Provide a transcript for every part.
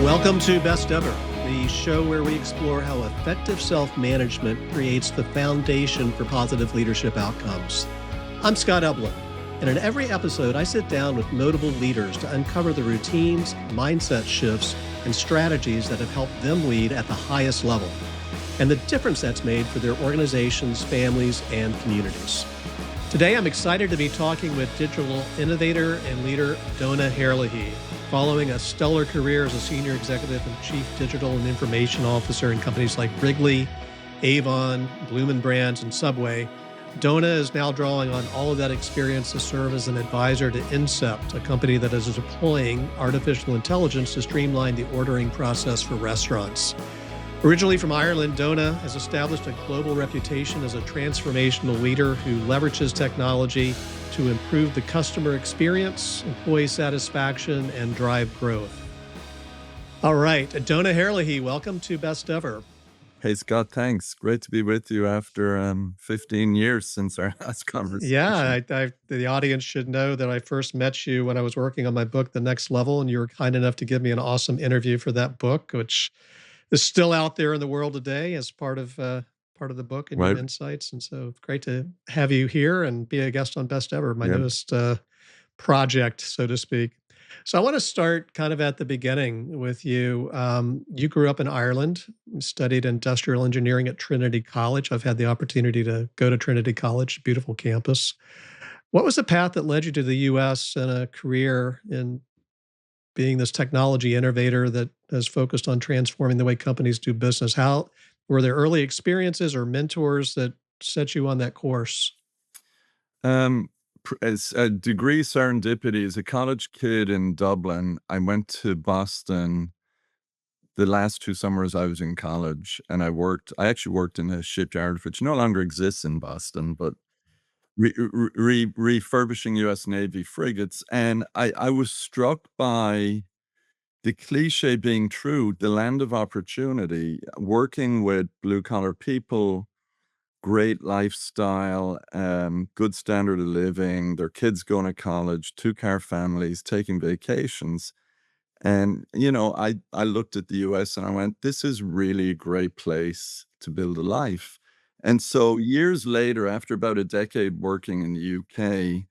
Welcome to Best Ever, the show where we explore how effective self-management creates the foundation for positive leadership outcomes. I'm Scott Eblin, and in every episode, I sit down with notable leaders to uncover the routines, mindset shifts, and strategies that have helped them lead at the highest level, and the difference that's made for their organizations, families, and communities. Today, I'm excited to be talking with digital innovator and leader Donagh Herlihy. Following a stellar career as a senior executive and chief digital and information officer in companies like Wrigley, Avon, Bloomin Brands, and Subway, Donagh is now drawing on all of that experience to serve as an advisor to Incept, a company that is deploying artificial intelligence to streamline the ordering process for restaurants. Originally from Ireland, Donagh has established a global reputation as a transformational leader who leverages technology to improve the customer experience, employee satisfaction, and drive growth. All right, Donagh Herlihy, welcome to Best Ever. Hey, Scott, thanks. Great to be with you after 15 years since our last conversation. Yeah, the audience should know that I first met you when I was working on my book, The Next Level, and you were kind enough to give me an awesome interview for that book, which is still out there in the world today as part of the book and Right. your insights. And so great to have you here and be a guest on Best Ever, my Yep. newest project, so to speak. So I want to start kind of at the beginning with you. You grew up in Ireland, studied industrial engineering at Trinity College. I've had the opportunity to go to Trinity College, beautiful campus. What was the path that led you to the U.S. and a career in being this technology innovator that has focused on transforming the way companies do business? How were there early experiences or mentors that set you on that course? As a degree serendipity, as a college kid in Dublin, I went to Boston the last 2 summers I was in college, and I actually worked in a shipyard, which no longer exists in Boston, but refurbishing U.S. Navy frigates. And I was struck by the cliche being true, the land of opportunity, working with blue-collar people, great lifestyle, good standard of living, their kids going to college, 2-car families, taking vacations. And, I looked at the US and I went, this is really a great place to build a life. And so years later, after about a decade working in the UK,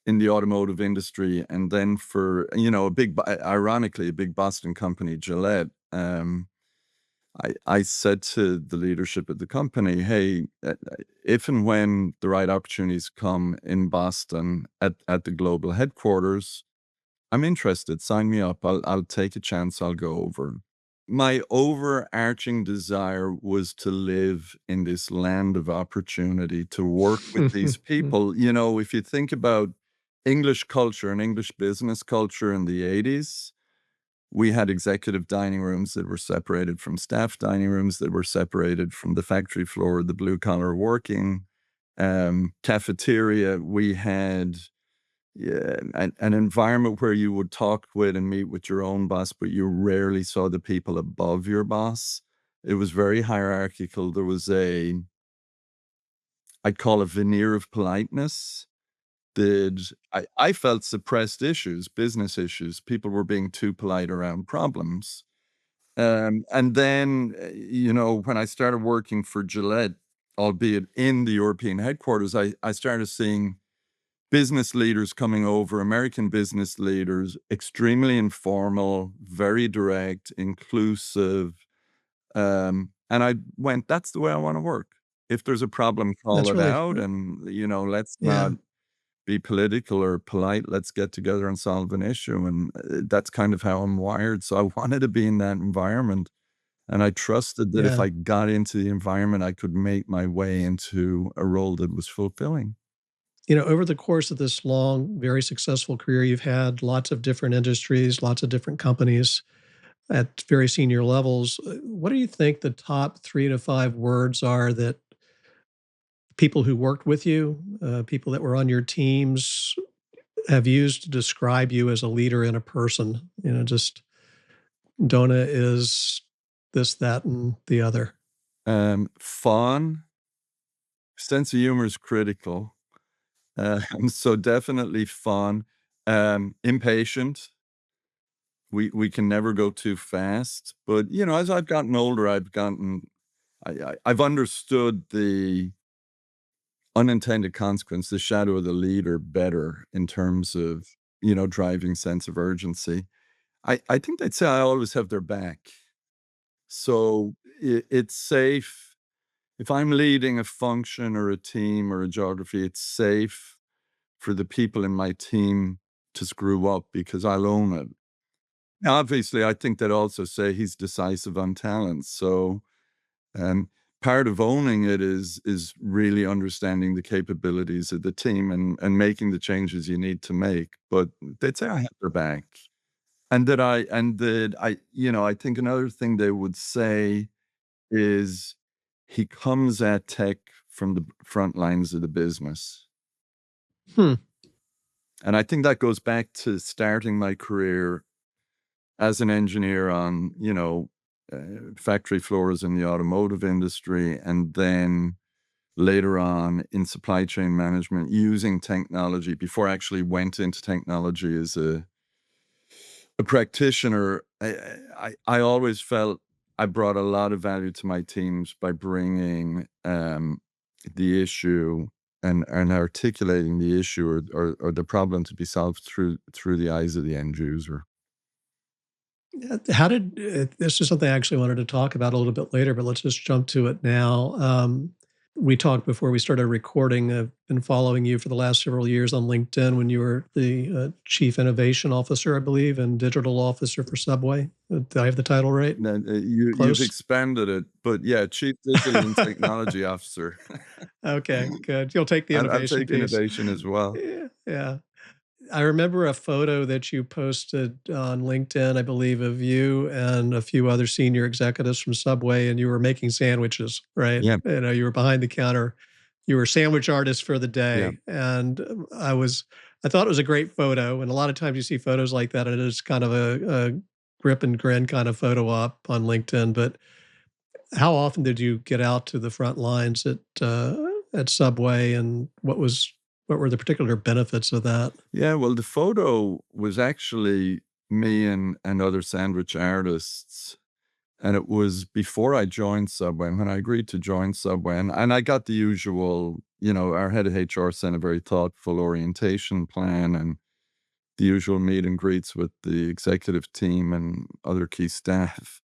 in the automotive industry, and then for, ironically, a big Boston company, Gillette, I said to the leadership of the company, hey, if and when the right opportunities come in Boston at the global headquarters, I'm interested. Sign me up. I'll take a chance. I'll go over. My overarching desire was to live in this land of opportunity, to work with these people. If you think about English culture and English business culture in the 80s, we had executive dining rooms that were separated from staff dining rooms that were separated from the factory floor, the blue collar working cafeteria. We had an environment where you would talk with and meet with your own boss, but you rarely saw the people above your boss. It was very hierarchical. There was I'd call a veneer of politeness. I felt suppressed issues, business issues. People were being too polite around problems. And then, when I started working for Gillette, albeit in the European headquarters, I started seeing business leaders coming over, American business leaders, extremely informal, very direct, inclusive. And I went, that's the way I want to work. If there's a problem, call That's it really, out. And, let's yeah. not be political or polite. Let's get together and solve an issue. And that's kind of how I'm wired. So I wanted to be in that environment. And I trusted that if Yeah. I got into the environment, I could make my way into a role that was fulfilling. Over the course of this long, very successful career, you've had lots of different industries, lots of different companies at very senior levels. What do you think the top 3 to 5 words are that people who worked with you, people that were on your teams, have used to describe you as a leader and a person? Just Donagh is this, that, and the other. Fun, sense of humor is critical. So definitely fun. Impatient, we can never go too fast. But, as I've gotten older, I've understood the unintended consequence, the shadow of the leader better in terms of, driving sense of urgency. I think they'd say I always have their back. So it's safe. If I'm leading a function or a team or a geography, it's safe for the people in my team to screw up because I'll own it. Now, obviously, I think they'd also say he's decisive on talent. So um, part of owning it is really understanding the capabilities of the team and making the changes you need to make. But they'd say I have their back. I think another thing they would say is he comes at tech from the front lines of the business. Hmm. And I think that goes back to starting my career as an engineer on, factory floors in the automotive industry, and then later on in supply chain management using technology before I actually went into technology as a practitioner. I always felt I brought a lot of value to my teams by bringing the issue and articulating the issue or the problem to be solved through the eyes of the end user. How did this is something I actually wanted to talk about a little bit later, but let's just jump to it now. We talked before we started recording. I've been following you for the last several years on LinkedIn when you were the chief innovation officer, I believe, and digital officer for Subway. Did I have the title right? Now, you've Close. expanded it, but yeah, chief digital and technology officer. Okay, good. You'll take the I'll innovation take piece. innovation as well. Yeah, yeah. I remember a photo that you posted on LinkedIn, I believe, of you and a few other senior executives from Subway, and you were making sandwiches, right? Yeah, You were behind the counter. You were sandwich artist for the yeah. day, and I thought it was a great photo. And a lot of times you see photos like that, and it is kind of a grip and grin kind of photo op on LinkedIn. But how often did you get out to the front lines at Subway, and what were the particular benefits of that? Yeah, well, the photo was actually me and other sandwich artists, and it was before I joined Subway. And when I agreed to join Subway, and I got the usual, our head of HR sent a very thoughtful orientation plan and the usual meet and greets with the executive team and other key staff.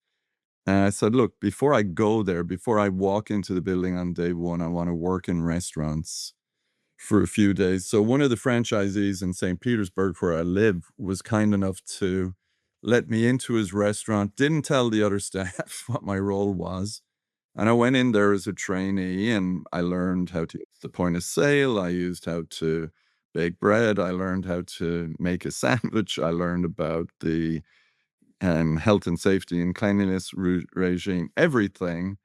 And I said, look, before I go there, before I walk into the building on day one, I want to work in restaurants for a few days. So one of the franchisees in St. Petersburg, where I live, was kind enough to let me into his restaurant, didn't tell the other staff what my role was. And I went in there as a trainee and I learned how to use the point of sale. I used how to bake bread. I learned how to make a sandwich. I learned about the health and safety and cleanliness regime, everything.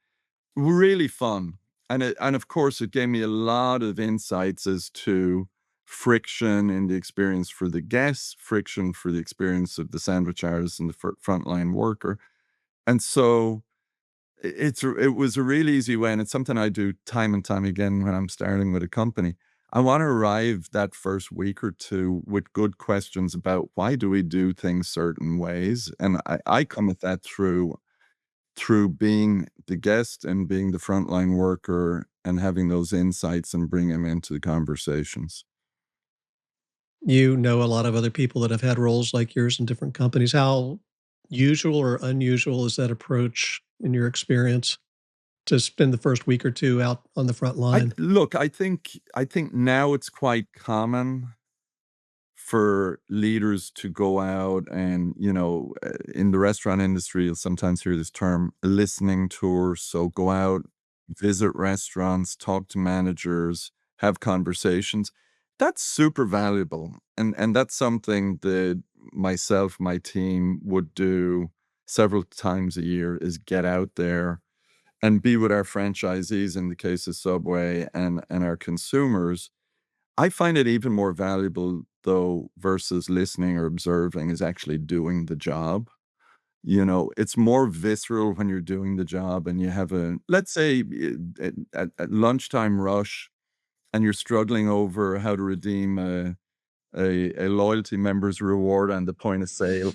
Really fun. And of course, it gave me a lot of insights as to friction in the experience for the guests, friction for the experience of the sandwich artist and the frontline worker. And so it was a really easy way, and it's something I do time and time again when I'm starting with a company. I want to arrive that first week or two with good questions about why do we do things certain ways, and I come at that through being the guest and being the frontline worker and having those insights and bring them into the conversations. You know a lot of other people that have had roles like yours in different companies. How usual or unusual is that approach in your experience to spend the first week or 2 out on the front I line? look, I think now it's quite common for leaders to go out and, in the restaurant industry, you'll sometimes hear this term listening tour. So go out, visit restaurants, talk to managers, have conversations. That's super valuable. And that's something that myself, my team would do several times a year is get out there and be with our franchisees in the case of Subway and our consumers. I find it even more valuable though versus listening or observing is actually doing the job. It's more visceral when you're doing the job and you have let's say at lunchtime rush and you're struggling over how to redeem a loyalty member's reward and the point of sale.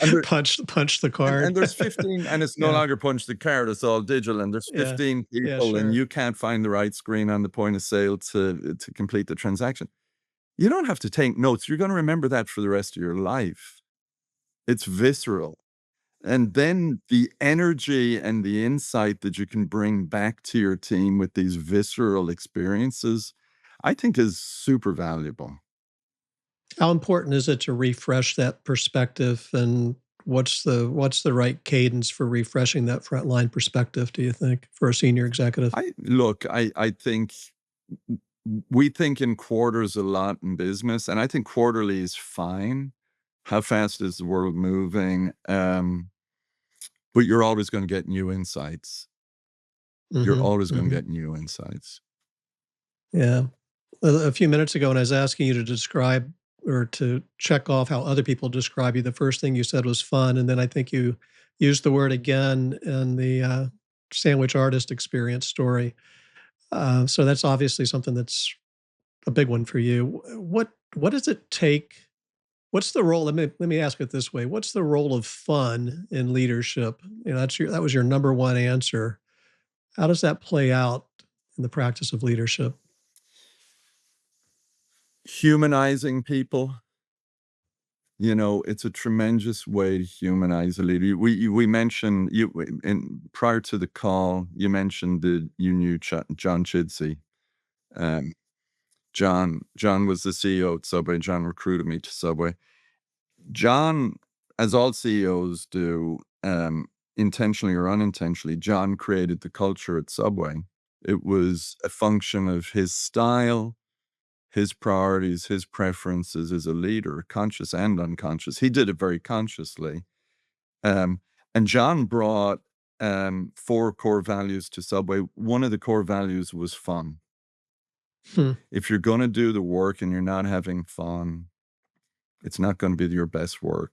And there, Punch the card. and there's 15, and it's no Yeah, longer punch the card, it's all digital, and there's yeah, 15 yeah, people, and sure. you can't find the right screen on the point of sale to complete the transaction. You don't have to take notes. You're going to remember that for the rest of your life. It's visceral. And then the energy and the insight that you can bring back to your team with these visceral experiences, I think is super valuable. How important is it to refresh that perspective, and what's the right cadence for refreshing that frontline perspective, do you think, for a senior executive? I think we think in quarters a lot in business, and I think quarterly is fine. How fast is the world moving? But you're always going to get new insights. You're Mhm, always going to mhm. get new insights. Yeah. A few minutes ago when I was asking you to describe or to check off how other people describe you, the first thing you said was fun, and then I think you used the word again in the, sandwich artist experience story. So that's obviously something that's a big one for you. What does it take? What's the role? Let me ask it this way. What's the role of fun in leadership? That was your number one answer. How does that play out in the practice of leadership? Humanizing people, it's a tremendous way to humanize a leader. We mentioned you in prior to the call. You mentioned that you knew John Chidsey. Um, John was the CEO at Subway. John recruited me to Subway. John, as all CEOs do, intentionally or unintentionally, John created the culture at Subway. It was a function of his style, his priorities, his preferences as a leader, conscious and unconscious. He did it very consciously. Um, and John brought four core values to Subway. One of the core values was fun. Hmm. If you're going to do the work and you're not having fun, it's not going to be your best work.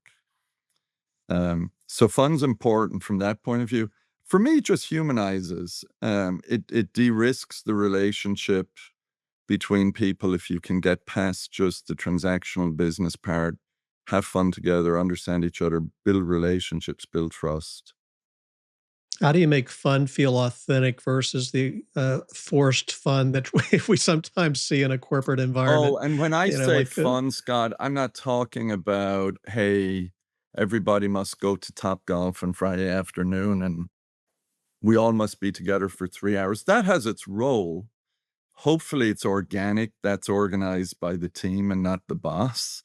So fun's important from that point of view. For me, it just humanizes. It de-risks the relationship between people if you can get past just the transactional business part, have fun together, understand each other, build relationships, build trust. How do you make fun feel authentic versus the forced fun that we sometimes see in a corporate Oh, environment? and when I say Like the fun, Scott, I'm not talking about, hey, everybody must go to Top Golf on Friday afternoon and we all must be together for 3 hours. That has its role. Hopefully it's organic. That's organized by the team and not the boss.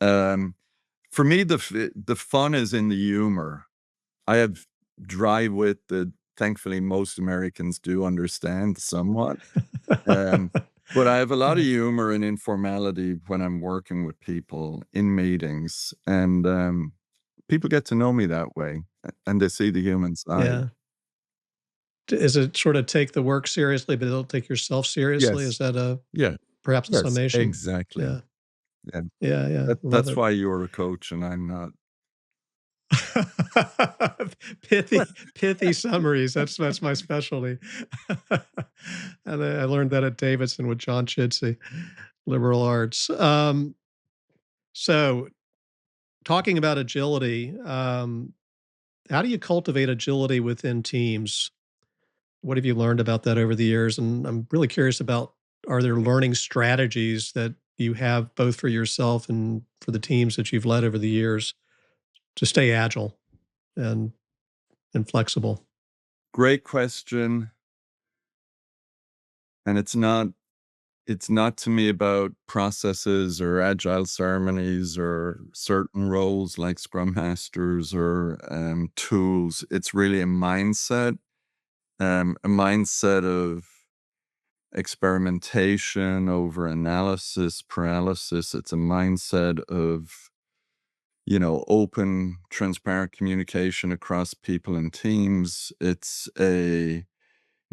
Um, for me, the fun is in the humor. I have dry wit that thankfully most Americans do understand somewhat. Um, but I have a lot of yeah, humor and informality when I'm working with people in meetings, and people get to know me that way, and they see the human side. yeah. Is it sort of take the work seriously, but don't take yourself seriously? Is Yes. that a Yeah. perhaps a Yes. summation? Exactly. Yeah, Yeah. yeah, yeah. Love That's it. why you're a coach and I'm not. Pithy summaries. That's my specialty. And I learned that at Davidson with John Chidsey, liberal arts. So talking about agility, how do you cultivate agility within teams? What have you learned about that over the years? And I'm really curious about, are there learning strategies that you have both for yourself and for the teams that you've led over the years to stay agile and flexible? Great question. And it's not to me about processes or agile ceremonies or certain roles like scrum masters or tools. It's really a mindset of experimentation over analysis, paralysis. It's a mindset of, open, transparent communication across people and teams. It's a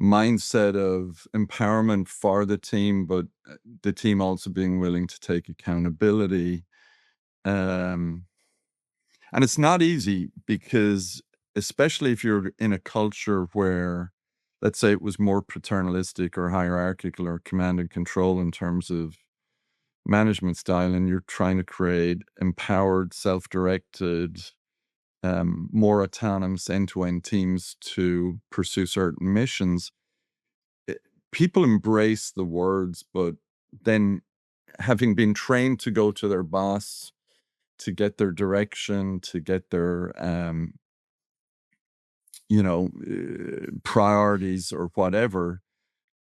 mindset of empowerment for the team, but the team also being willing to take accountability. Um, and it's not easy because, especially if you're in a culture where, let's say, it was more paternalistic or hierarchical or command and control in terms of management style, and you're trying to create empowered, self-directed, more autonomous end-to-end teams to pursue certain missions, it, people embrace the words, but then having been trained to go to their boss to get their direction, to get their priorities or whatever,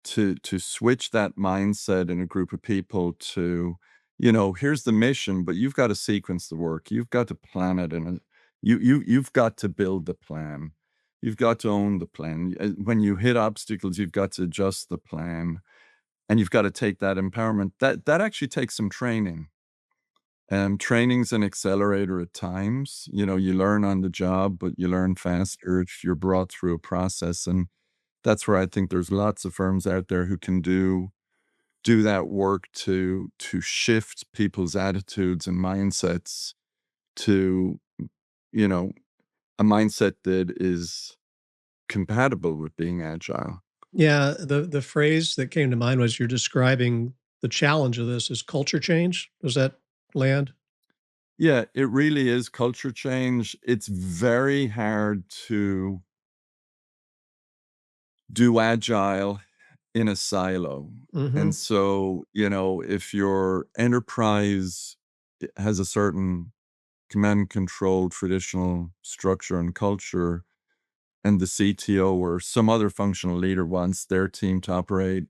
to switch that mindset in a group of people to, here's the mission, but you've got to sequence the work. You've got to plan it, and you've got to build the plan. You've got to own the plan. When you hit obstacles, you've got to adjust the plan, and you've got to take that empowerment. That actually takes some training. Training's an accelerator at times. You learn on the job, but you learn faster if you're brought through a process. And that's where I think there's lots of firms out there who can do that work to shift people's attitudes and mindsets to, you know, a mindset that is compatible with being agile. Yeah, the phrase that came to mind was you're describing the challenge of this is culture change. Does that land? Yeah, it really is culture change. It's very hard to do agile in a silo. And Mhm. so, if your enterprise has a certain command and control traditional structure and culture, and the CTO or some other functional leader wants their team to operate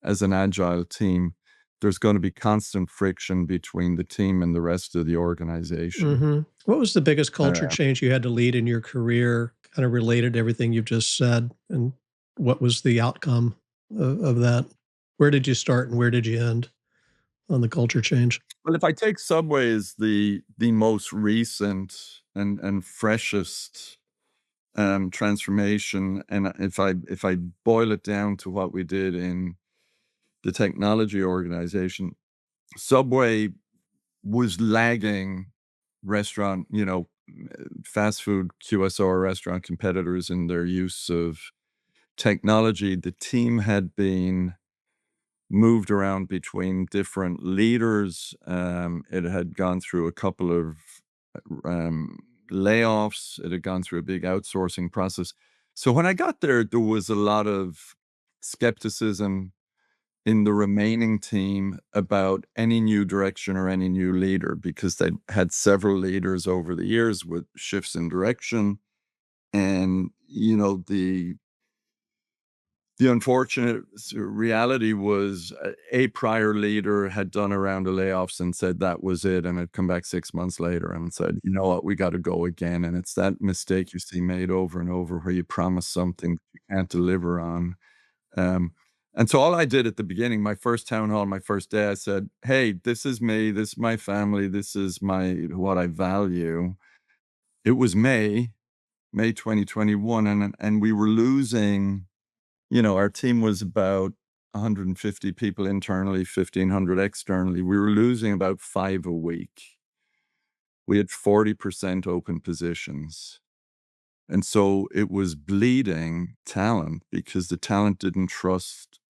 as an agile team, there's going to be constant friction between the team and the rest of the organization. Mhm. What was the biggest culture Uh, change you had to lead in your career, kind of related to everything you've just said? And what was the outcome of that? Where did you start and where did you end on the culture change? well, if I take Subway as the most recent and freshest transformation, and if I boil it down to what we did in the technology organization, Subway was lagging restaurant, fast food QSR restaurant competitors in their use of technology. The team had been moved around between different leaders. It had gone through a couple of um, layoffs. It had gone through a big outsourcing process. So when I got there, there was a lot of skepticism in the remaining team about any new direction or any new leader because they had several leaders over the years with shifts in direction. And, the unfortunate reality was a prior leader had done a round of layoffs and said that was it, and had come back 6 months later and said, "You know what? We gotta go again." And it's that mistake you see made over and over where you promise something you can't deliver on. Um, and so all I did at the beginning, my first town hall, my first day, I said, "Hey, this is me. This is my family. This is what I value." It was May 2021, and we were losing. Our team was about 150 people internally, 1,500 externally. We were losing about 5 a week. We had 40% open positions. And so it was bleeding talent because the talent didn't trust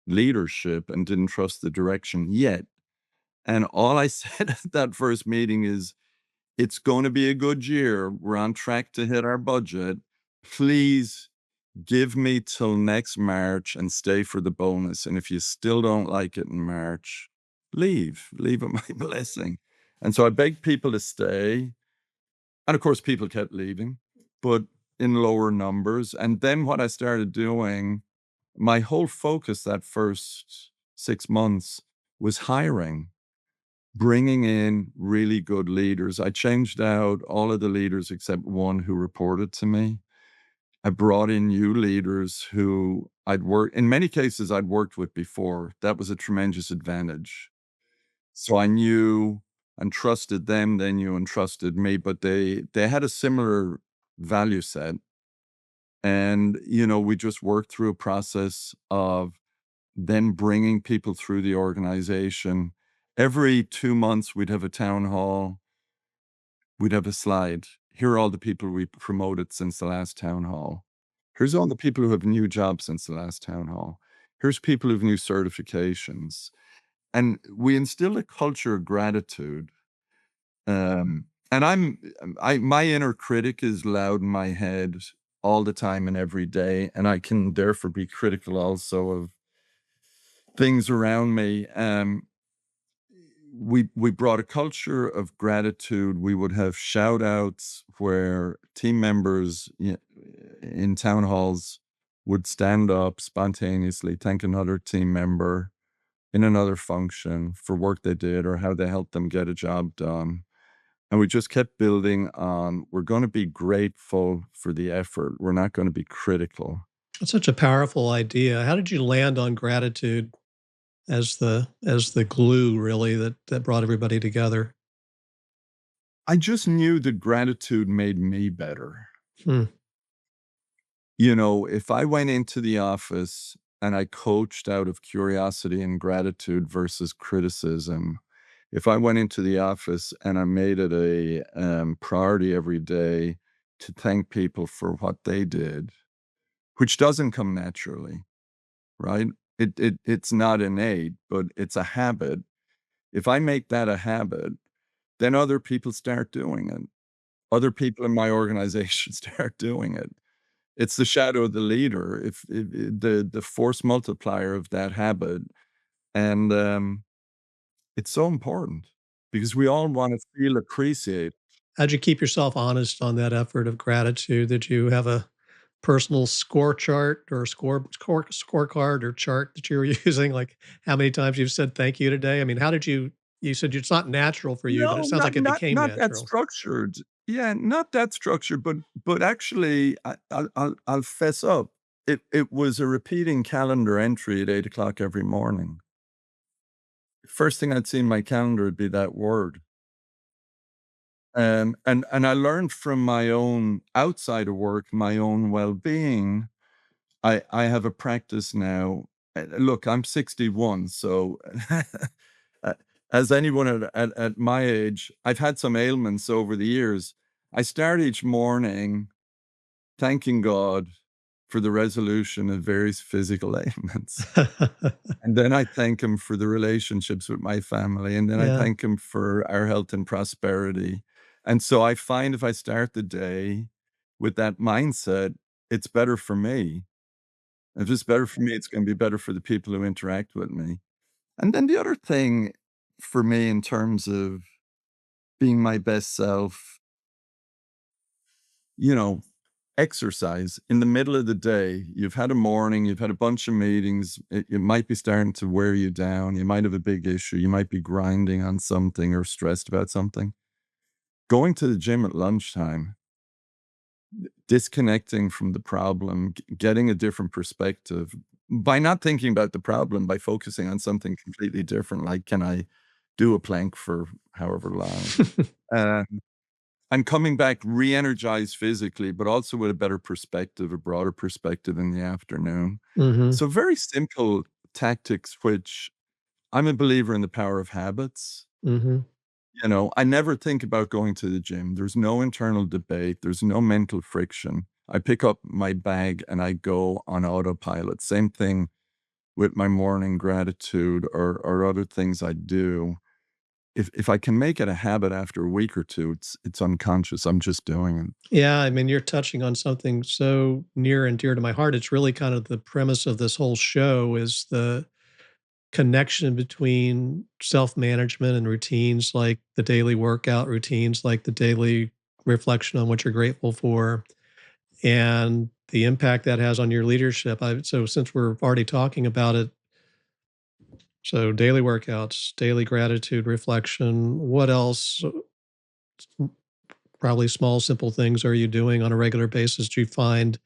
leadership and didn't trust the direction yet. And all I said at that first meeting is, "It's gonna be a good year. We're on track to hit our budget. Please give me till next March and stay for the bonus, and if you still don't like it in March, leave. Leave at my blessing." And so I begged people to stay, and of course, people kept leaving, but in lower numbers. And then what I started doing, my whole focus that first 6 months was hiring, bringing in really good leaders. I changed out all of the leaders except one who reported to me. I brought in new leaders who in many cases, I'd worked with before. That was a tremendous advantage. So I knew and trusted them, they knew and trusted me, but they had a similar value set. And, we just worked through a process of then bringing people through the organization. Every 2 months, we'd have a town hall. We'd have a slide. Here are all the people we promoted since the last town hall. Here's all the people who have new jobs since the last town hall. Here's people who've new certifications. and we instill a culture of gratitude. And my inner critic is loud in my head all the time and every day, and I can therefore be critical also of things around me. We brought a culture of gratitude. We would have shout outs where team members in town halls would stand up spontaneously, thank another team member in another function for work they did or how they helped them get a job done. And we just kept building on, we're going to be grateful for the effort. We're not going to be critical. That's such a powerful idea. How did you land on gratitude as the glue really that brought everybody together? I just knew that gratitude made me better. Hmm. If I went into the office and I coached out of curiosity and gratitude versus criticism, if I went into the office and I made it a priority every day to thank people for what they did, which doesn't come naturally, right? It's not innate, but it's a habit. If I make that a habit, then other people start doing it. Other people in my organization start doing it. It's the shadow of the leader, if the force multiplier of that habit, and, it's so important because we all wanna feel appreciated. How'd you keep yourself honest on that effort of gratitude? Did you have a personal score chart or scorecard or chart that you were using? Like how many times you've said thank you today? I mean, how did you said it's not natural for you, but it No, sounds like it became not that natural. structured. Yeah, not that structured, but actually, I'll fess up. It was a repeating calendar entry at 8 o'clock every morning. First thing I'd see in my calendar would be that word. And I learned from my own outside of work, my own well-being. I have a practice now. Look, I'm 61, so uh, as anyone at my age, I've had some ailments over the years. I start each morning thanking God for the resolution of various physical ailments. And then I thank him for the relationships with my family, and then I Yeah. thank him for our health and prosperity. And so I find if I start the day with that mindset, it's better for me. If it's better for me, it's gonna be better for the people who interact with me. And then the other thing for me in terms of being my best self, you know, exercise in the middle of the day. You've had a morning, you've had a bunch of meetings. It might be starting to wear you down. You might have a big issue. You might be grinding on something or stressed about something. Going to the gym at lunchtime, disconnecting from the problem, getting a different perspective by not thinking about the problem, by focusing on something completely different, like, can I do a plank for however long? Uh, I'm coming back re-energized physically, but also with a better perspective, a broader perspective in the afternoon. Mhm. So very simple tactics, which I'm a believer in the power of habits. Mhm. I never think about going to the gym. There's no internal debate. There's no mental friction. I pick up my bag and I go on autopilot. Same thing with my morning gratitude or other things I do. If I can make it a habit after a week or two, it's unconscious. I'm just doing it. Yeah, I mean, you're touching on something so near and dear to my heart. It's really kind of the premise of this whole show is the connection between self-management and routines like the daily workout routines, like the daily reflection on what you're grateful for, and the impact that has on your leadership. So since we're already talking about it, so daily workouts, daily gratitude reflection, what else? Probably small, simple things are you doing on a regular basis do you find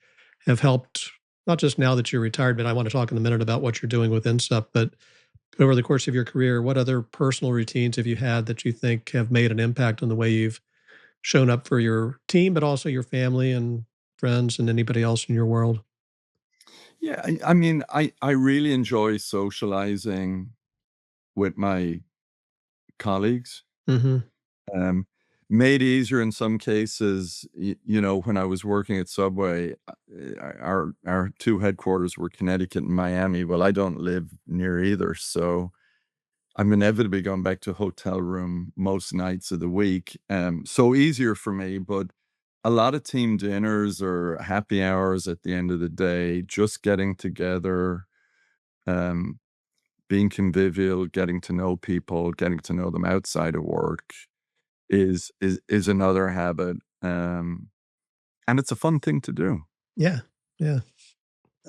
have helped, not just now that you're retired, but I want to talk in a minute about what you're doing with Incept, but over the course of your career, what other personal routines have you had that you think have made an impact on the way you've shown up for your team, but also your family and friends and anybody else in your world? Yeah, I mean, I really enjoy socializing with my colleagues. Mhm. Um, Made easier in some cases, when I was working at Subway, our 2 headquarters were Connecticut and Miami. Well, I don't live near either, so I'm inevitably going back to a hotel room most nights of the week. So easier for me, but a lot of team dinners or happy hours at the end of the day, just getting together, um, being convivial, getting to know people, getting to know them outside of work is another habit. And it's a fun thing to do. Yeah. Yeah.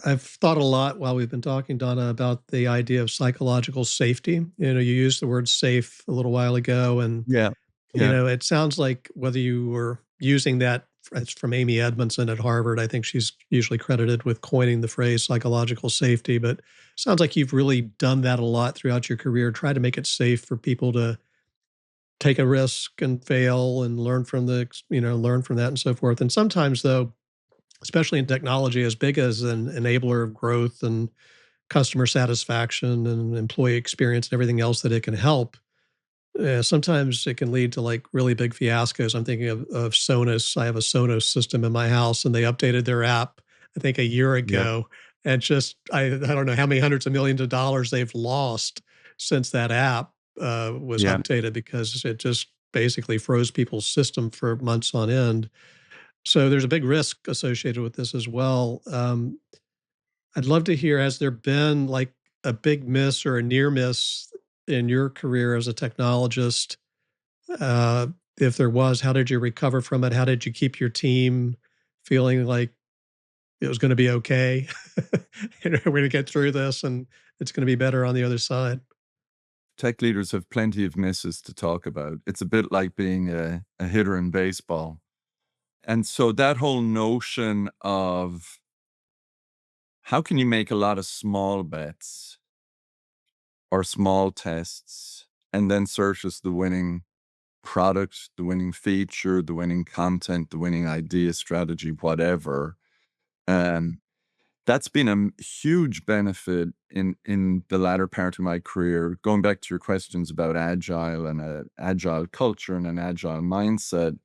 I've thought a lot while we've been talking, Donna, about the idea of psychological safety. You used the word safe a little while ago, and Yeah. Yeah. it sounds like whether you were using that, it's from Amy Edmondson at Harvard. I think she's usually credited with coining the phrase psychological safety, but sounds like you've really done that a lot throughout your career, try to make it safe for people to take a risk and fail and learn from learn from that and so forth. And sometimes though, especially in technology, as big as an enabler of growth and customer satisfaction and employee experience and everything else that it can help, sometimes it can lead to like really big fiascos. I'm thinking of Sonos. I have a Sonos system in my house, and they updated their app, I think, a year Yep. ago, and just I don't know how many hundreds of millions of dollars they've lost since that app was Yeah. updated because it just basically froze people's system for months on end. So there's a big risk associated with this as well. I'd love to hear, has there been like a big miss or a near miss in your career as a technologist? Uh, if there was, how did you recover from it? How did you keep your team feeling like it was going to be okay? We're going to get through this and it's going to be better on the other side. Tech leaders have plenty of misses to talk about. It's a bit like being a hitter in baseball. And so that whole notion of how can you make a lot of small bets or small tests and then surface the winning product, the winning feature, the winning content, the winning idea, strategy, whatever. Um, that's been a huge benefit in the latter part of my career. Going back to your questions about agile and a agile culture and an agile mindset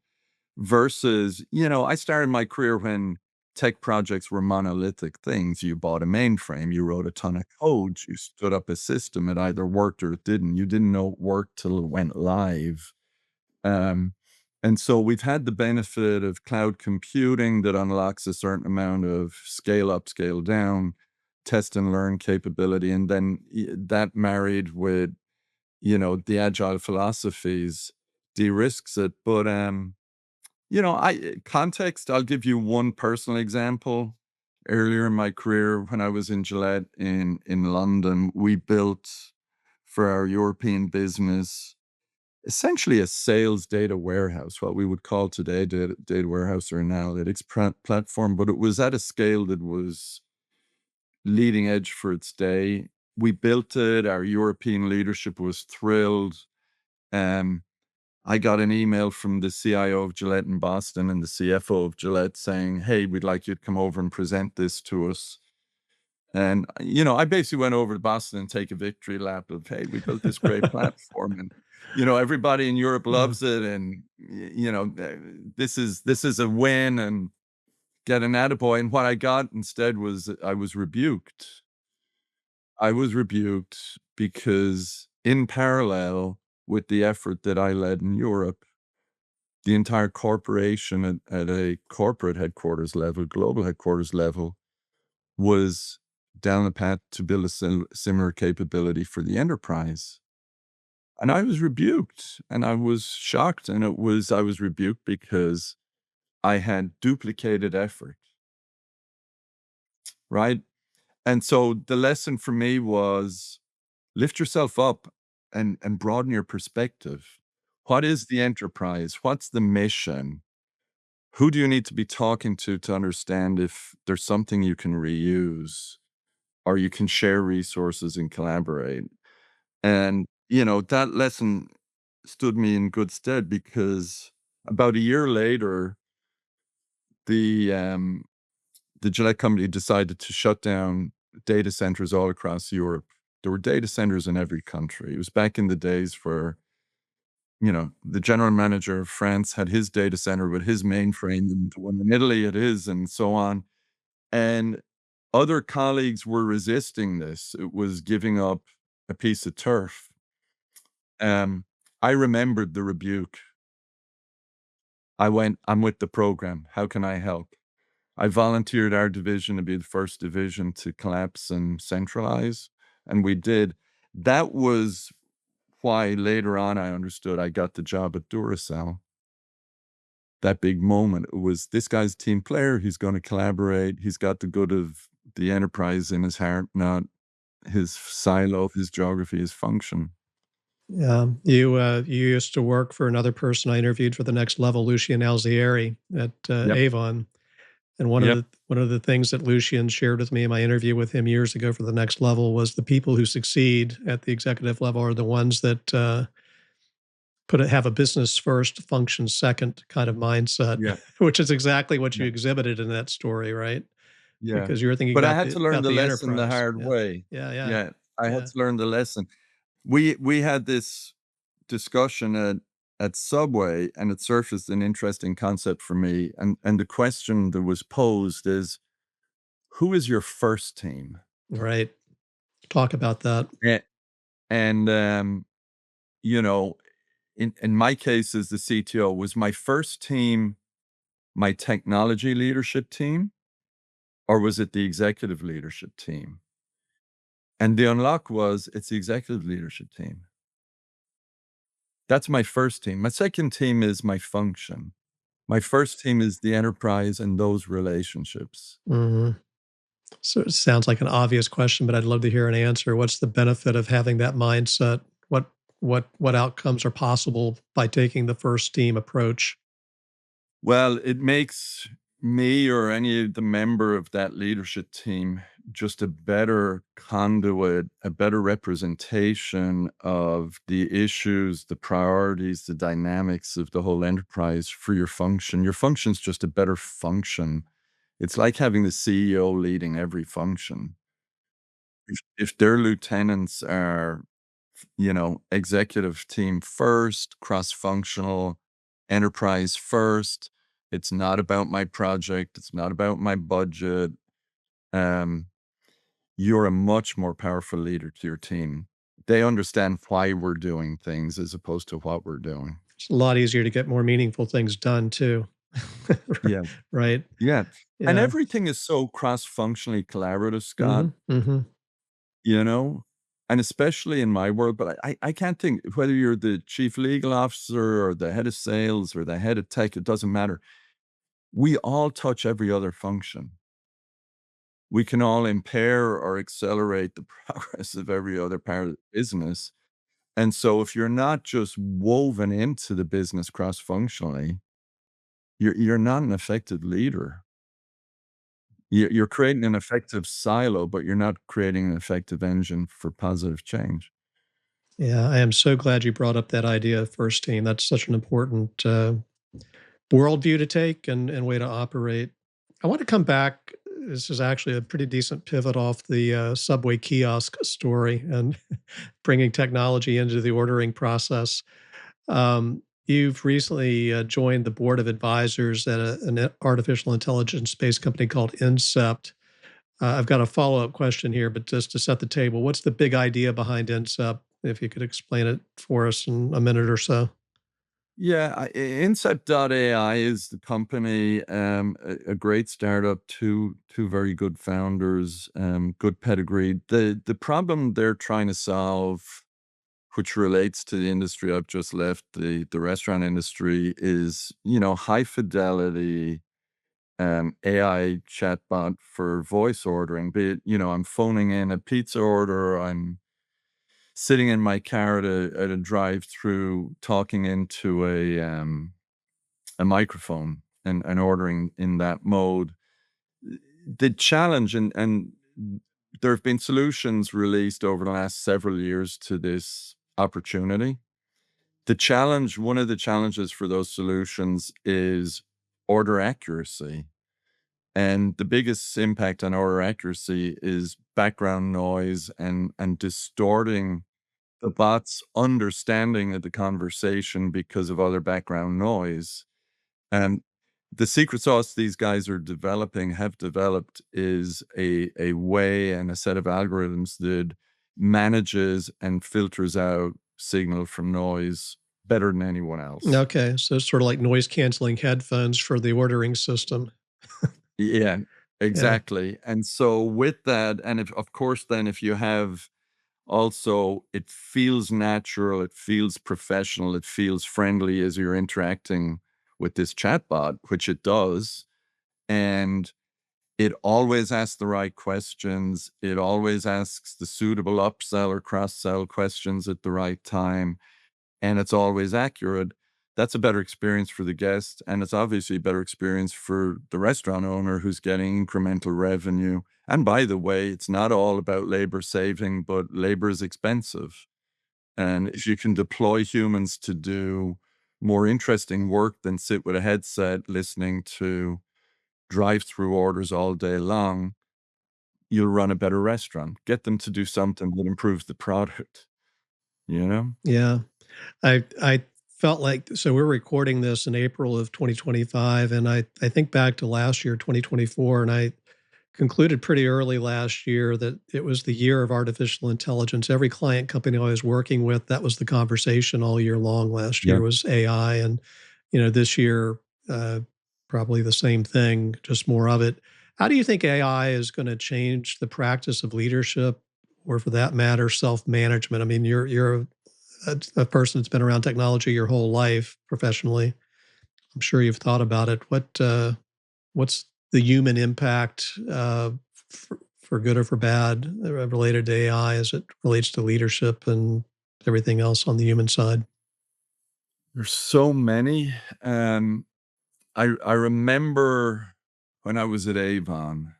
versus, I started my career when tech projects were monolithic things. You bought a mainframe, you wrote a ton of code, you stood up a system, it either worked or it didn't. You didn't know it worked till it went live. Um, and so we've had the benefit of cloud computing that unlocks a certain amount of scale up, scale down, test and learn capability. And then that married with, the agile philosophies de-risks it. But, context, I'll give you one personal example. Earlier in my career, when I was in Gillette in London, we built for our European business essentially a sales data warehouse, what we would call today data warehouse or an analytics platform, but it was at a scale that was leading edge for its day. We built it. Our European leadership was thrilled. Um, I got an email from the CIO of Gillette in Boston and the CFO of Gillette saying, "Hey, we'd like you to come over and present this to us." And, I basically went over to Boston and take a victory lap of, "Hey, we built this great platform and, everybody in Europe Yeah. loves it. And, this is a win and get an attaboy." And what I got instead was I was rebuked. I was rebuked because in parallel with the effort that I led in Europe, the entire corporation at a corporate headquarters level, global headquarters level, was down the path to build a similar capability for the enterprise. And I was rebuked and I was shocked. And I was rebuked because I had duplicated effort, right? And so the lesson for me was lift yourself up and broaden your perspective. What is the enterprise? What's the mission? Who do you need to be talking to understand if there's something you can reuse or you can share resources and collaborate? And, that lesson stood me in good stead because about a year later, the um, the Gillette company decided to shut down data centers all across Europe. There were data centers in every country. It was back in the days where, the general manager of France had his data center with his mainframe, and the one in Italy it is, and so on. And other colleagues were resisting this. It was giving up a piece of turf. Um, I remembered the rebuke. I went, "I'm with the program. How can I help?" I volunteered our division to be the first division to collapse and centralize, and we did. That was why later on I understood I got the job at Duracell. That big moment, it was, "This guy's a team player, he's gonna collaborate, he's got the good of the enterprise in his heart, not his silo, his geography, his function." Yeah, you used to work for another person I interviewed for the next level, Lucian Alzieri at Yep, Avon, and yep, one of the things that Lucian shared with me in my interview with him years ago for the next level was the people who succeed at the executive level are the ones that have a business first, function second kind of mindset, yeah, which is exactly what you yeah, exhibited in that story, right? yeah. Because you were thinking But I had to learn about the the lesson the enterprise. hard Yeah, way. yeah, yeah, Yeah, I had yeah. to learn the lesson. We had this discussion at Subway, and it surfaced an interesting concept for me, and the question that was posed is, "Who is your first team?" Right. Talk about that. A and, you know, in my case as the CTO, was my first team my technology leadership team, or was it the executive leadership team? And the unlock was, it's the executive leadership team. That's my first team. My second team is my function. My first team is the enterprise and those relationships. Mhm. So it sounds like an obvious question, but I'd love to hear an answer. What's the benefit of having that mindset? What outcomes are possible by taking the first team approach? Well, it makes me or any of the member of that leadership team just a better conduit, a better representation of the issues, the priorities, the dynamics of the whole enterprise for your function. Your function's just a better function. It's like having the CEO leading every function. If their lieutenants are, executive team first, cross-functional, enterprise first, it's not about my project, it's not about my budget, um, you're a much more powerful leader to your team. They understand why we're doing things as opposed to what we're doing. It's a lot easier to get more meaningful things done too. Yeah. Right? Yeah. And Yeah. everything is so cross-functionally collaborative, Scott. Mhm, mhm. You know? And especially in my world, but I can't think whether you're the chief legal officer or the head of sales or the head of tech, it doesn't matter. We all touch every other function. We can all impair or accelerate the progress of every other part of the business. And so if you're not just woven into the business cross-functionally, you're not an effective leader. You're creating an effective silo, but you're not creating an effective engine for positive change. Yeah, I am so glad you brought up that idea of first team. That's such an important worldview to take and way to operate. I want to come back. This is actually a pretty decent pivot off the subway kiosk story and bringing technology into the ordering process. You've recently joined the board of advisors at an artificial intelligence based company called Incept. I've got a follow up question here, but just to set the table, what's the big idea behind Incept? If you could explain it for us in a minute or so. Yeah, Incept.ai is the company, a great startup, two very good founders, good pedigree. The problem they're trying to solve, which relates to the industry I've just left, the restaurant industry, is, high fidelity, AI chatbot for voice ordering. Be it, I'm phoning in a pizza order, I'm sitting in my car at a drive-through, talking into a microphone and ordering in that mode. The challenge and there have been solutions released over the last several years to this opportunity. The challenge, one of the challenges for those solutions is order accuracy. And the biggest impact on order accuracy is background noise and distorting the bot's understanding of the conversation because of other background noise. And the secret sauce these guys are developing, have developed, is a way and a set of algorithms that manages and filters out signal from noise better than anyone else. Okay, so it's sort of like noise canceling headphones for the ordering system. Yeah, Yeah, exactly. And so with that, and if of course, then if you have also it feels natural, it feels professional, it feels friendly as you're interacting with this chatbot, which it does. And it always asks the right questions. It always asks the suitable upsell or cross-sell questions at the right time, and it's always accurate. That's a better experience for the guest, and it's obviously a better experience for the restaurant owner who's getting incremental revenue. And by the way, it's not all about labor saving, but labor is expensive. And if you can deploy humans to do more interesting work than sit with a headset listening to drive-through orders all day long, you'll run a better restaurant. Get them to do something that improves the product, you know? yeah. I felt like so we're recording this in April of 2025, and I think back to last year, 2024, and I concluded pretty early last year that it was the year of artificial intelligence. Every client company I was working with, that was the conversation all year long. Last year Yep. was AI, and this year probably the same thing, just more of it. How do you think AI is going to change the practice of leadership, or for that matter, self management? I mean, you're a person that's been around technology your whole life professionally. I'm sure you've thought about it. What's the human impact for good or for bad related to AI as it relates to leadership and everything else on the human side? There's so many. I remember when I was at Avon,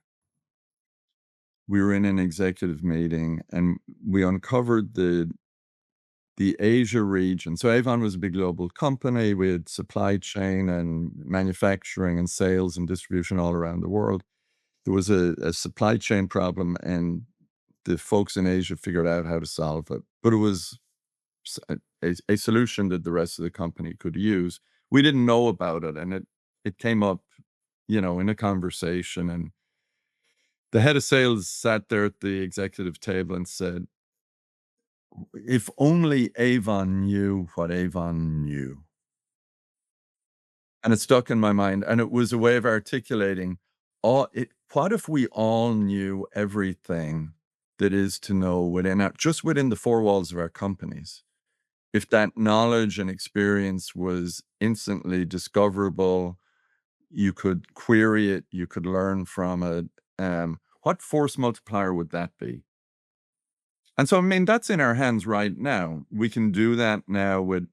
we were in an executive meeting and we uncovered the Asia region. So Avon was a big global company with supply chain and manufacturing and sales and distribution all around the world. There was a supply chain problem, and the folks in Asia figured out how to solve it. But it was a solution that the rest of the company could use. We didn't know about it, and it came up, in a conversation, and the head of sales sat there at the executive table and said, "If only Avon knew what Avon knew." And it stuck in my mind, and it was a way of articulating what if we all knew everything that is to know just within the four walls of our companies? If that knowledge and experience was instantly discoverable, you could query it, you could learn from it. What force multiplier would that be? And so, I mean, that's in our hands right now. We can do that now with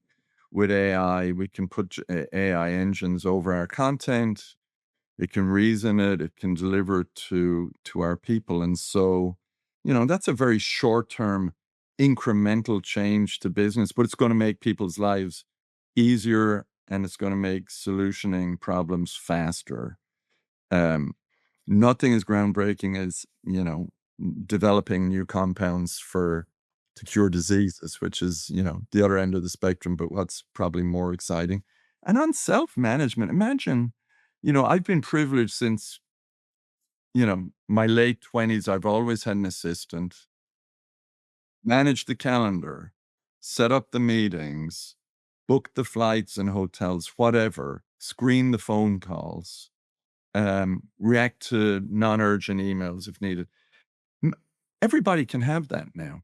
AI. We can put AI engines over our content. It can reason it. It can deliver it to our people. And so, that's a very short term, incremental change to business, but it's going to make people's lives easier and it's going to make solutioning problems faster. Um, Nothing as groundbreaking as, developing new compounds to cure diseases, which is, the other end of the spectrum, but what's probably more exciting. And on self-management, imagine, I've been privileged since, my late 20s. I've always had an assistant, manage the calendar, set up the meetings, book the flights and hotels, whatever, screen the phone calls, react to non-urgent emails if needed. M Everybody can have that now.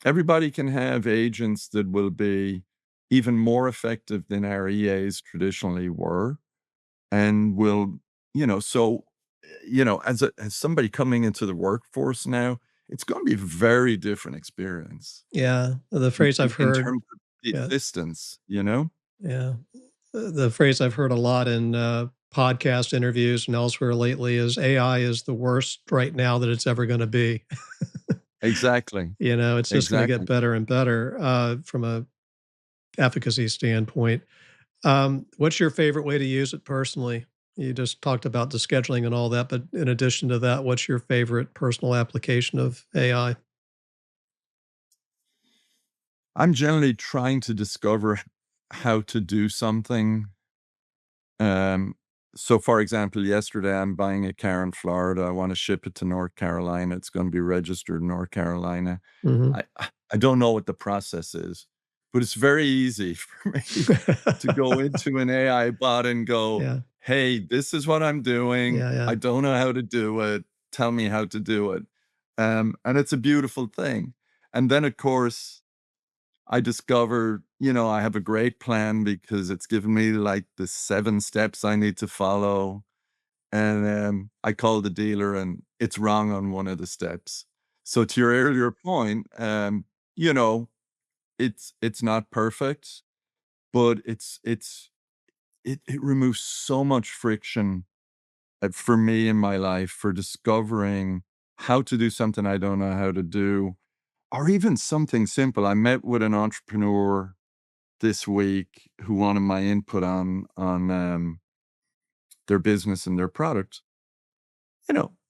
Everybody can have agents that will be even more effective than our EAs traditionally were, and will, so, as somebody coming into the workforce now, it's gonna be a very different experience Yeah, the in phrase I've in heard. terms of the Yeah, assistance, you know? yeah. The phrase I've heard a lot in podcast interviews and elsewhere lately is AI is the worst right now that it's ever going to be. Exactly. It's just going to get Exactly. better and better from a efficacy standpoint. What's your favorite way to use it personally? You just talked about the scheduling and all that, but in addition to that, what's your favorite personal application of AI? I'm generally trying to discover how to do something. Um, so for example, yesterday I'm buying a car in Florida. I want to ship it to North Carolina. It's going to be registered in North Carolina. Hmm. I I don't know what the process is, but it's very easy for me to go into an AI bot and go, Yeah, "Hey, this is what I'm doing. yeah, yeah. I don't know how to do it. Tell me how to do it." And it's a beautiful thing. And then, of course, I discovered, I have a great plan because it's given me like the 7 steps I need to follow. And I call the dealer and it's wrong on one of the steps. So to your earlier point, you know, it's not perfect, but it removes so much friction for me in my life for discovering how to do something I don't know how to do, or even something simple. I met with an entrepreneur this week who wanted my input on their business and their product.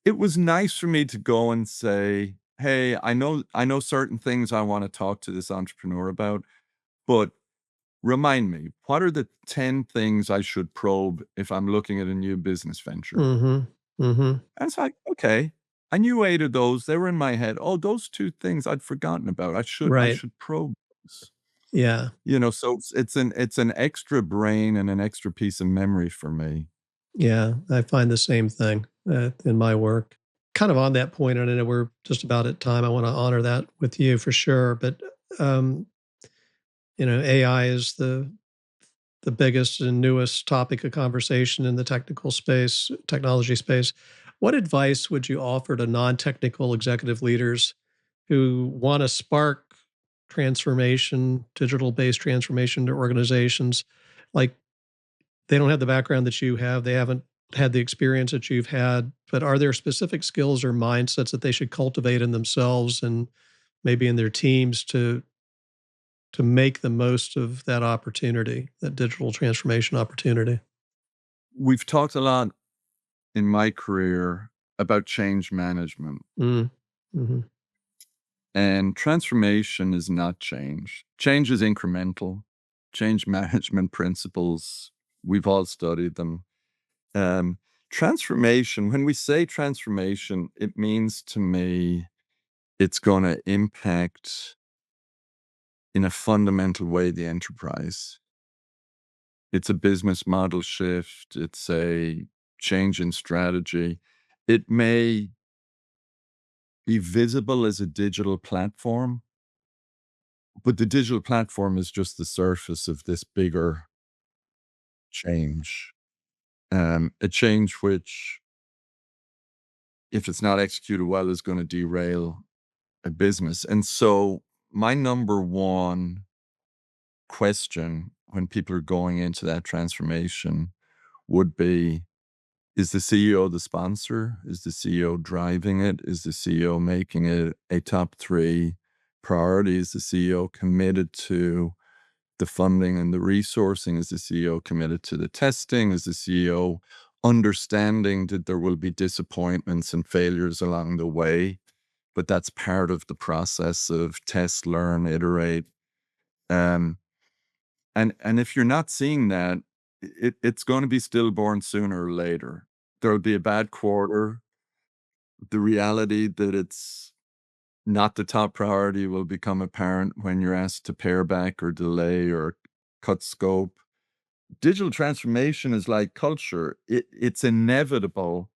It was nice for me to go and say, "Hey, I know certain things I want to talk to this entrepreneur about, but remind me, what are the 10 things I should probe if I'm looking at a new business venture?" Mhm. Mhm. And it's like, okay, I knew 8 of those. They were in my head. Oh, those 2 things I'd forgotten about. I Right. should probe those. Yeah. So it's an extra brain and an extra piece of memory for me. Yeah. I find the same thing, in my work. Kind of on that point, and I know we're just about at time. I wanna honor that with you for sure, but, um, AI is the biggest and newest topic of conversation in the technology space. What advice would you offer to non-technical executive leaders who want to spark transformation, digital-based transformation to organizations? Like they don't have the background that you have, they haven't had the experience that you've had, but are there specific skills or mindsets that they should cultivate in themselves and maybe in their teams to make the most of that opportunity, that digital transformation opportunity? We've talked a lot in my career about change management, Mm. Mhm. and transformation is not change. Change is incremental. Change management principles, we've all studied them. Um, Transformation, when we say transformation, it means to me it's going to impact in a fundamental way the enterprise. It's a business model shift, it's a change in strategy. It may be visible as a digital platform, but the digital platform is just the surface of this bigger change. A change which, if it's not executed well, is going to derail a business. And so, my number one question when people are going into that transformation would be: is the CEO the sponsor? Is the CEO driving it? Is the CEO making it a top 3 priority? Is the CEO committed to the funding and the resourcing? Is the CEO committed to the testing? Is the CEO understanding that there will be disappointments and failures along the way, but that's part of the process of test, learn, iterate? Um, and if you're not seeing that, it's going to be stillborn sooner or later. There'll be a bad quarter. The reality that it's not the top priority will become apparent when you're asked to pare back or delay or cut scope. Digital transformation is like culture. It's inevitable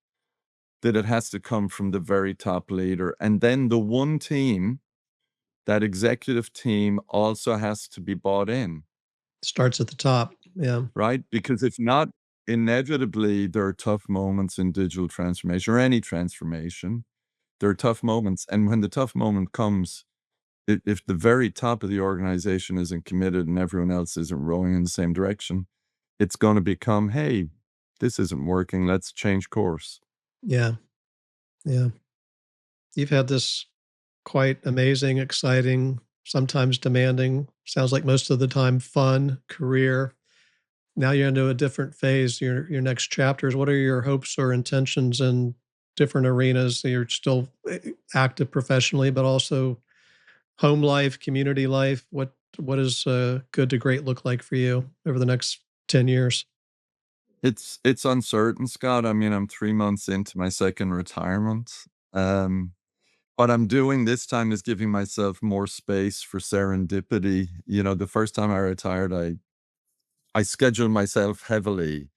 that it has to come from the very top leader. And then the one team, that executive team, also has to be bought in, Starts at the top. Yeah. right? Because if not, inevitably, there are tough moments in digital transformation or any transformation. There are tough moments. And when the tough moment comes, if the very top of the organization isn't committed and everyone else isn't rowing in the same direction, it's going to become, hey, this isn't working. Let's change course. Yeah. Yeah. You've had this quite amazing, exciting, sometimes demanding, sounds like most of the time fun career. Now you're into a different phase, your next chapters. What are your hopes or intentions in different arenas? You're still active professionally, but also home life, community life. What does good to great look like for you over the next 10 years? It's uncertain, Scott. I mean, I'm 3 months into my second retirement. Um, what I'm doing this time is giving myself more space for serendipity. The first time I retired, I scheduled myself heavily.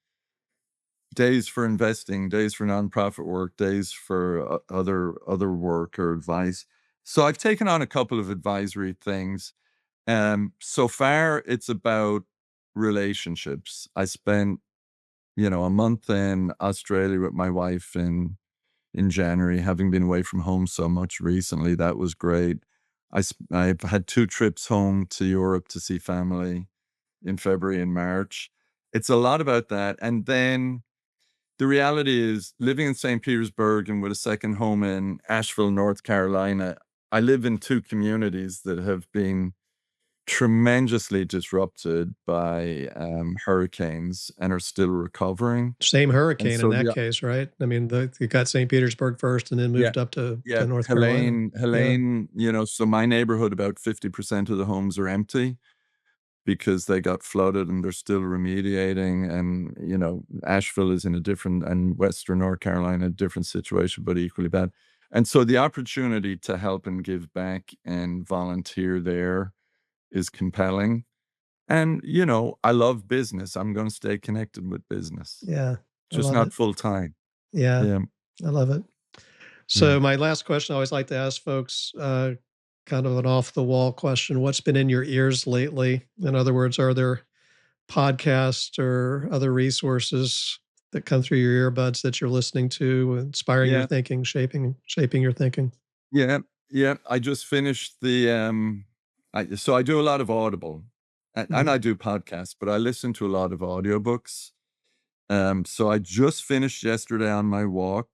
Days for investing, days for nonprofit work, days for other work or advice. So I've taken on a couple of advisory things. So far, it's about relationships. I spent, a month in Australia with my wife in January, having been away from home so much recently. That was great. I've had 2 trips home to Europe to see family in February and March. It's a lot about that. And then the reality is living in St. Petersburg and with a second home in Asheville, North Carolina, I live in 2 communities that have been tremendously disrupted by hurricanes and are still recovering. Same And hurricane in so that case, right? I mean, you got St. Petersburg first and then yeah, moved up to yeah, North Carolina. Helene, Yeah. so my neighborhood, about 50% of the homes are empty because they got flooded and they're still remediating. And, Asheville is in a different, and Western North Carolina, a different situation, but equally bad. And so the opportunity to help and give back and volunteer there is compelling. And, I love business. I'm going to stay connected with business, Yeah. I just love not it. full time. Yeah. Yeah. I love it. Yeah. So my last question I always like to ask folks, kind of an off the wall question. What's been in your ears lately? In other words, are there podcasts or other resources that come through your earbuds that you're listening to, inspiring your Yeah. thinking, shaping your thinking? Yeah. Yeah. I just finished so I do a lot of Audible and Mhm. I do podcasts, but I listen to a lot of audiobooks. So I just finished yesterday on my walk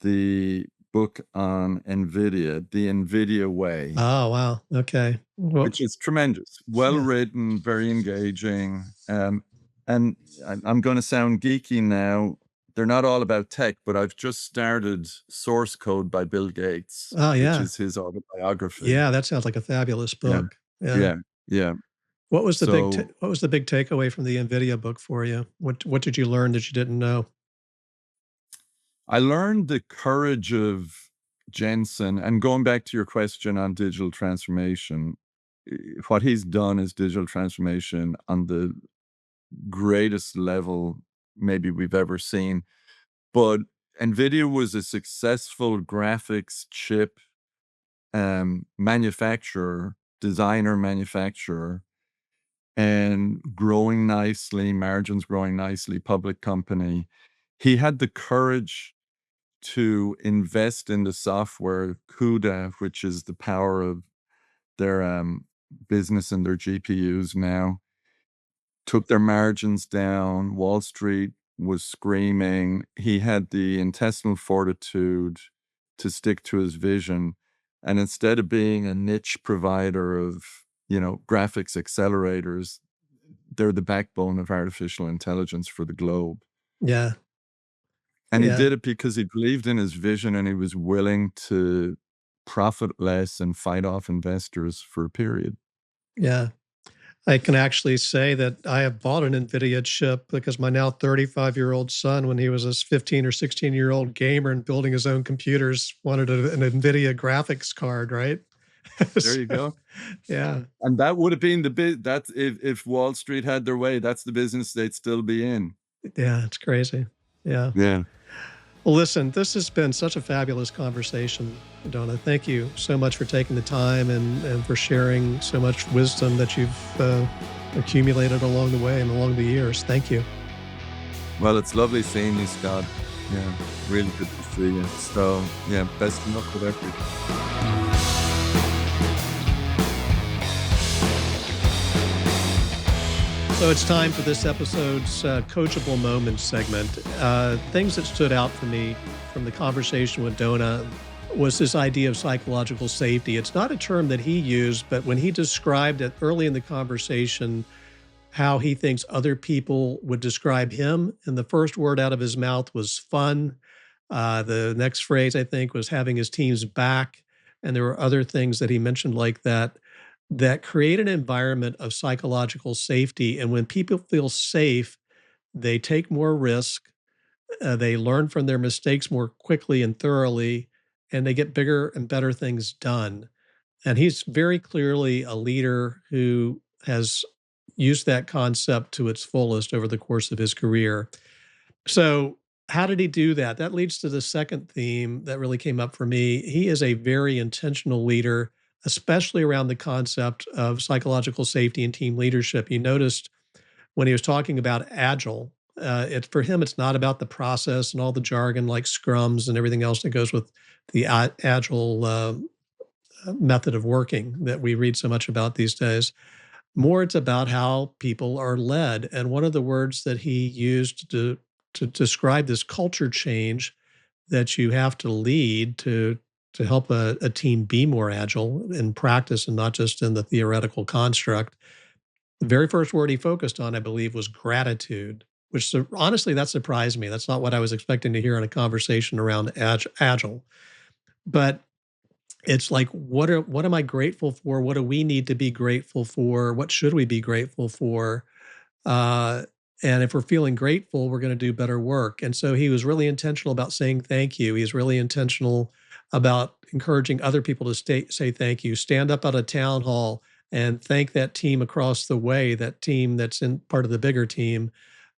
the book on NVIDIA, The NVIDIA Way, Oh, wow. Okay. Well, which is tremendous, well yeah. written, very engaging. And I'm going to sound geeky now. They're not all about tech, but I've just started Source Code by Bill Gates, Oh, which yeah. is his autobiography. Yeah, that sounds like a fabulous Yeah, book. Yeah. yeah, yeah. So What was the big takeaway from the NVIDIA book for you? What did you learn that you didn't know? I learned the courage of Jensen, and going back to your question on digital transformation, what he's done is digital transformation on the greatest level maybe we've ever seen. But NVIDIA was a successful graphics chip manufacturer, designer, manufacturer, and growing nicely, margins growing nicely, public company. He had the courage to invest in the software CUDA, which is the power of their business and their GPUs now, took their margins down. Wall Street was screaming. He had the intestinal fortitude to stick to his vision. And instead of being a niche provider of, graphics accelerators, they're the backbone of artificial intelligence for the globe. Yeah. And he Yeah. did it because he believed in his vision and he was willing to profit less and fight off investors for a period. Yeah. I can actually say that I have bought an NVIDIA chip because my now 35-year-old son, when he was a 15 or 16-year-old gamer and building his own computers, wanted an NVIDIA graphics card, right? There So, you go. yeah. And that would have been that's if Wall Street had their way, that's the business they'd still be in. Yeah, it's crazy. Yeah. Yeah. Well, listen, this has been such a fabulous conversation, Donna. Thank you so much for taking the time and for sharing so much wisdom that you've accumulated along the way and along the years. Thank you. Well, it's lovely seeing you, Scott. Yeah, really good to see you. So, yeah, best of luck with everything. So it's time for this episode's coachable moments segment. Things that stood out for me from the conversation with Donagh was this idea of psychological safety. It's not a term that he used, but when he described it early in the conversation, how he thinks other people would describe him, and the first word out of his mouth was fun. The next phrase, I think, was having his team's back. And there were other things that he mentioned like that that create an environment of psychological safety. And when people feel safe, they take more risk, they learn from their mistakes more quickly and thoroughly, and they get bigger and better things done. And he's very clearly a leader who has used that concept to its fullest over the course of his career. So, how did he do that? That leads to the second theme that really came up for me. He is a very intentional leader, especially around the concept of psychological safety and team leadership. You noticed when he was talking about agile, for him, it's not about the process and all the jargon like scrums and everything else that goes with the agile method of working that we read so much about these days. More, it's about how people are led. And one of the words that he used to describe this culture change that you have to lead to help a team be more agile in practice and not just in the theoretical construct. The very first word he focused on, I believe, was gratitude, which honestly, that surprised me. That's not what I was expecting to hear in a conversation around agile. But it's like, what am I grateful for? What do we need to be grateful for? What should we be grateful for? Uh, and if we're feeling grateful, we're going to do better work. And so he was really intentional about saying thank you. He's really intentional about encouraging other people to say thank you. Stand up at a town hall and thank that team across the way, that team that's in part of the bigger team,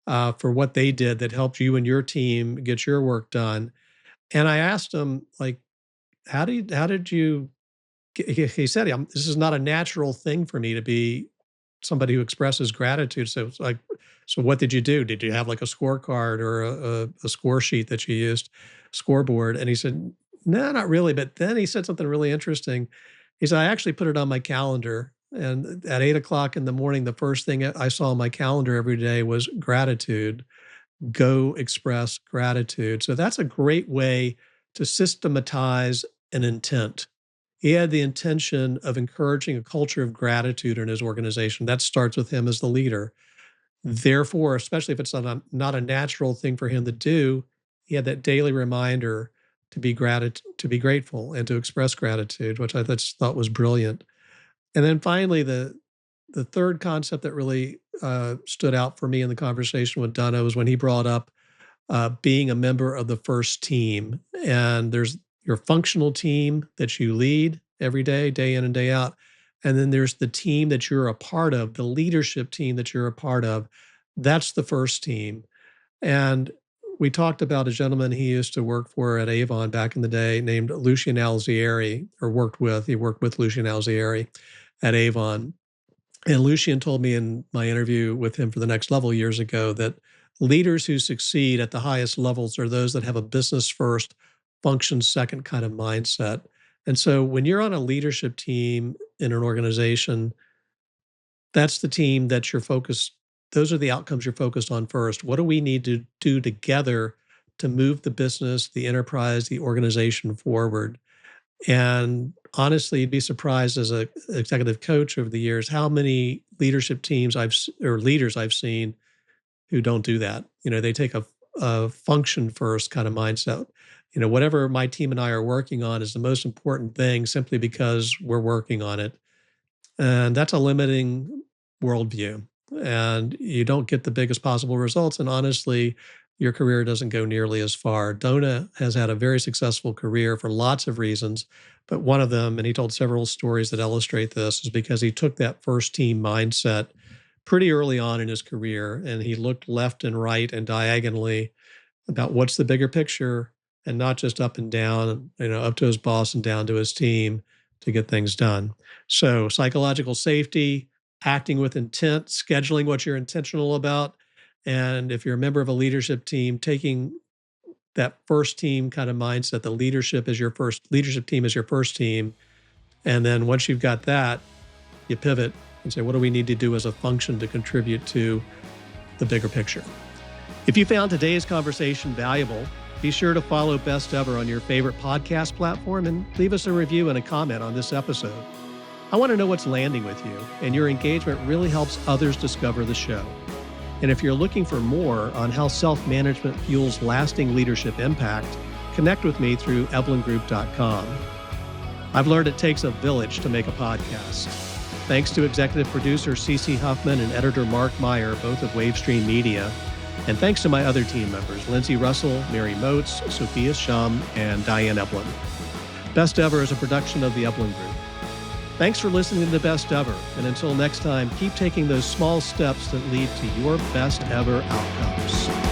for what they did that helped you and your team get your work done. And I asked him, like, how did you he said, this is not a natural thing for me to be somebody who expresses gratitude. So it's like, so what did you do? Did you have like a scorecard or a score sheet that you used, scoreboard? And he said, no, not really. But then he said something really interesting. He said, I actually put it on my calendar. And at 8 o'clock in the morning, the first thing I saw on my calendar every day was gratitude. Go express gratitude. So that's a great way to systematize an intent. He had the intention of encouraging a culture of gratitude in his organization. That starts with him as the leader. Therefore, especially if it's not a natural thing for him to do, he had that daily reminder to be grateful and to express gratitude, which I just thought was brilliant. And then finally, the third concept that really stood out for me in the conversation with Donagh was when he brought up being a member of the first team. And there's your functional team that you lead every day, day in and day out. And then there's the team that you're a part of, the leadership team that you're a part of. That's the first team. And we talked about a gentleman he used to work for at Avon back in the day named Lucian Alzieri, he worked with Lucian Alzieri at Avon. And Lucian told me in my interview with him for the Next Level years ago that leaders who succeed at the highest levels are those that have a business first, function second kind of mindset. And so when you're on a leadership team in an organization, that's the team that you're focused, those are the outcomes you're focused on first. What do we need to do together to move the business, the enterprise, the organization forward? And honestly, you'd be surprised as an executive coach over the years how many leadership teams leaders I've seen who don't do that. They take a function first kind of mindset. Whatever my team and I are working on is the most important thing simply because we're working on it. And that's a limiting worldview. And you don't get the biggest possible results. And honestly, your career doesn't go nearly as far. Donagh has had a very successful career for lots of reasons, but one of them, and he told several stories that illustrate this, is because he took that first team mindset pretty early on in his career, and he looked left and right and diagonally about what's the bigger picture and not just up and down, up to his boss and down to his team to get things done. So psychological safety, acting with intent, scheduling what you're intentional about. And if you're a member of a leadership team, taking that first team kind of mindset, the leadership team is your first team. And then once you've got that, you pivot and say, what do we need to do as a function to contribute to the bigger picture? If you found today's conversation valuable, be sure to follow Best Ever on your favorite podcast platform and leave us a review and a comment on this episode. I want to know what's landing with you, and your engagement really helps others discover the show. And if you're looking for more on how self-management fuels lasting leadership impact, connect with me through evelingroup.com. I've learned it takes a village to make a podcast. Thanks to executive producer CeCe Huffman and editor Mark Meyer, both of Wavestream Media. And thanks to my other team members, Lindsay Russell, Mary Moats, Sophia Shum, and Diane Eblin. Best Ever is a production of the Upland Group. Thanks for listening to Best Ever, and until next time, keep taking those small steps that lead to your best ever outcomes.